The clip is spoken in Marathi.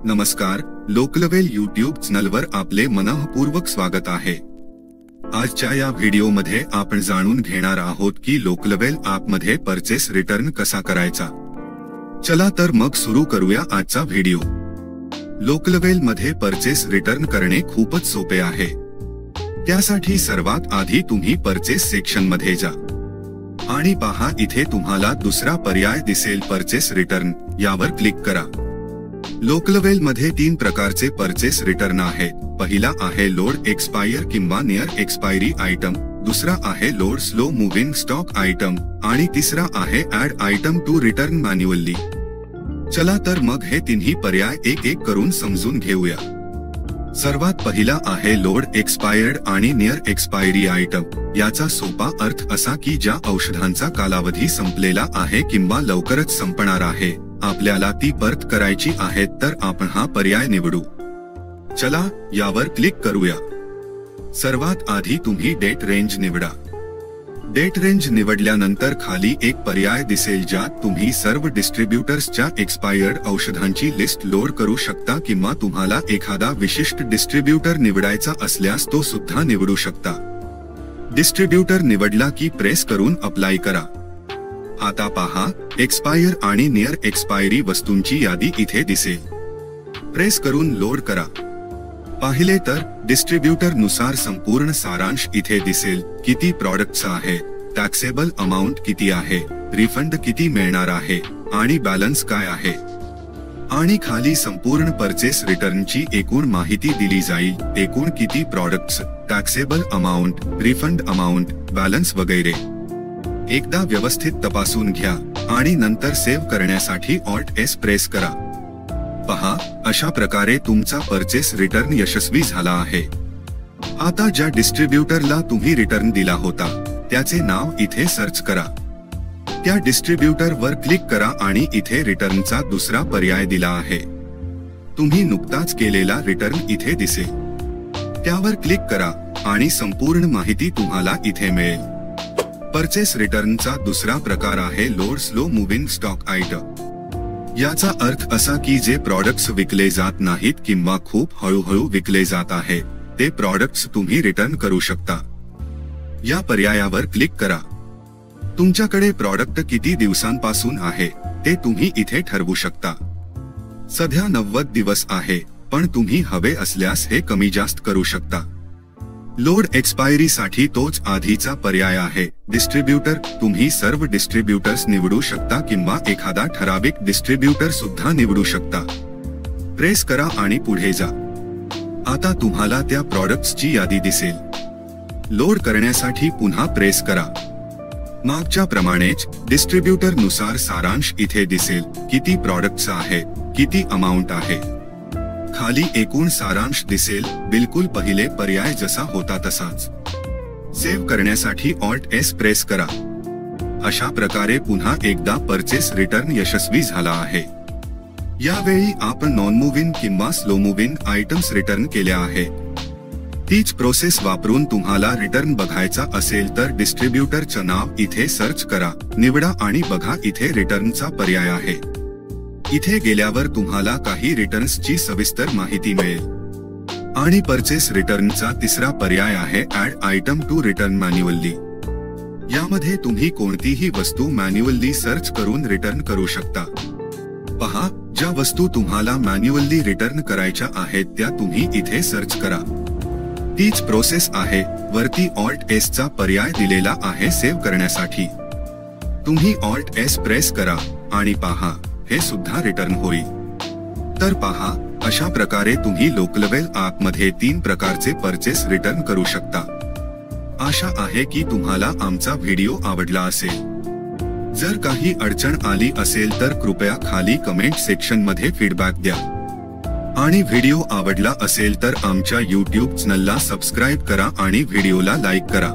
नमस्कार, लोकलवेल यूट्यूब चॅनलवर आपले मनःपूर्वक स्वागत आहे। आजच्या या व्हिडिओमध्ये आपण जाणून घेणार आहोत की लोकलवेल ॲपमध्ये परचेस रिटर्न कसा करायचा। चला तर मग सुरू करूया आजचा व्हिडिओ। लोकलवेल मध्ये परचेस रिटर्न करणे खूपच सोपे आहे। त्यासाठी सर्वात आधी तुम्ही परचेस सेक्शन मध्ये जा आणि पहा इथे तुम्हाला दुसरा पर्याय दिसेल परचेस रिटर्न, यावर क्लिक करा। लोकलवेल मध्ये तीन प्रकारचे परचेस रिटर्न आहेत। पहिला आहे लोड एक्सपायर किंवा नियर एक्सपायरी आयटम, दुसरा आहे load slow moving stock item आणि तिसरा आहे add item to return manually. चला तर मग हे तिन्ही पर्याय एक एक करून समजून घेऊया। सर्वात पहिला आहे लोड एक्सपायर्ड आणि नियर एक्सपायरी आयटम। याचा सोपा अर्थ असा की ज्या औषधांचा कालावधी संपलेला आहे किंवा लवकरच संपणार आहे, आपल्याला ती परत करायची आहेत, तर आपण हा पर्याय निवडू। चला यावर क्लिक करूया। सर्वात आधी तुम्ही डेट रेंज निवडा। डेट रेंज निवडल्यानंतर खाली एक पर्याय दिसेल ज्यात तुम्ही सर्व डिस्ट्रीब्युटर्सच्या एक्सपायर्ड औषधांची लिस्ट लोड करू शकता किंवा तुम्हाला एखादा विशिष्ट डिस्ट्रीब्युटर निवडायचा असल्यास तो सुद्धा निवडू शकता। डिस्ट्रीब्युटर निवडला की प्रेस करून अप्लाय करा। आता पहा, एक्सपायर आणि नियर एक्सपायरी वस्तूंची यादी इथे दिसेल। प्रेस करून लोड करा। पाहिले तर डिस्ट्रीब्युटर नुसार संपूर्ण सारांश इथे दिसेल। किती प्रॉडक्ट्स आहे, टॅक्सेबल अमाउंट किती आहे, रिफंड किती मिळणार आहे आणि बॅलन्स काय आहे। आणि खाली संपूर्ण परचेस रिटर्नची एकूण माहिती दिली जाईल। एकूण किती products, taxable amount, refund amount, balance वगैरे। एकदा व्यवस्थित तपासून घ्या आणि नंतर सेव्ह करण्यासाठी Alt S प्रेस करा। पहा, अशा प्रकारे तुमचा परचेस रिटर्न यशस्वी झाला आहे। आता ज्या डिस्ट्रीब्युटरला तुम्ही रिटर्न दिला होता त्याचे नाव इथे सर्च करा। त्या डिस्ट्रीब्युटर वर क्लिक करा आणि इथे रिटर्नचा दुसरा पर्याय दिला आहे। तुम्ही नुकताच केलेला रिटर्न इथे दिसेल। त्यावर क्लिक करा आणि संपूर्ण माहिती तुम्हाला इथे मिळेल। परचेस रिटर्नचा दुसरा प्रकार आहे load slow moving stock item. याचा अर्थ असा की जे प्रॉडक्ट्स विकले जात नाहीत किंवा खूप हळूहळू विकले जात आहे, ते प्रॉडक्ट्स तुम्ही रिटर्न करू शकता। या पर्यायावर क्लिक करा। तुमच्याकडे प्रॉडक्ट किती दिवसांपासून आहे ते तुम्ही इथे ठरवू शकता। सध्या 90 दिवस आहे, पण तुम्ही हवे असल्यास हे कमी जास्त करू शकता। लोड एक्सपायरी साठी तोच आधीचा पर्याय आहे। डिस्ट्रीब्युटर, तुम्ही सर्व डिस्ट्रीब्युटर्स निवडू शकता किंवा एखादा ठराविक डिस्ट्रीब्युटर सुद्धा निवडू शकता। प्रेस करा आणि पुढे जा। आता तुम्हाला त्या प्रॉडक्ट्सची यादी दिसेल। लोड करण्यासाठी पुन्हा प्रेस करा। मागच्या प्रमाणेच डिस्ट्रीब्युटर नुसार सारांश इथे दिसेल। किती प्रॉडक्ट्स आहेत, किती अमाउंट आहे। खाली एकूण सारांश दिसेल। बिलकुल पहिले पर्याय जसा होता तसाच। सेव्ह करण्यासाठी Alt S प्रेस करा। अशा प्रकारे पुन्हा एकदा परचेस रिटर्न यशस्वी झाला आहे। यावेळी आपण नॉन मूव्हिंग किंवा स्लो मूव्हिंग आयटम्स रिटर्न केल्या आहेत। तीच प्रोसेस वापरून तुम्हाला रिटर्न बघायचा असेल तर डिस्ट्रीब्युटरचं नाव इथे सर्च करा, निवडा आणि बघा इथे रिटर्नचा पर्याय आहे। इथे गेल्यावर तुम्हाला काही रिटर्न्सची सविस्तर माहिती मिळेल। आणि परचेस रिटर्नचा तिसरा पर्याय आहे add item to return manually. यामध्ये तुम्ही कोणतीही वस्तू मॅन्युअली सर्च करून रिटर्न करू शकता। पहा, ज्या वस्तू तुम्हाला मॅन्युअली रिटर्न करायच्या आहेत त्या तुम्ही इथे सर्च करा। तीच प्रोसेस आहे। वरती Alt S चा पर्याय दिलेला आहे सेव्ह करण्यासाठी। तुम्ही Alt S प्रेस करा आणि पहा, हे सुद्धा रिटर्न होईल। तर पहा, अशा प्रकारे तुम्ही लोकलवेल ॲपमध्ये तीन प्रकारचे परचेस रिटर्न करू शकता। आशा आहे की तुम्हाला आमचा व्हिडिओ आवडला असेल। जर काही अडचण आली असेल तर कृपया खाली कमेंट सेक्शन मध्ये फीडबॅक द्या। आणि व्हिडिओ आवडला असेल तर आमच्या YouTube चॅनलला सबस्क्राईब करा आणि व्हिडिओला लाईक करा।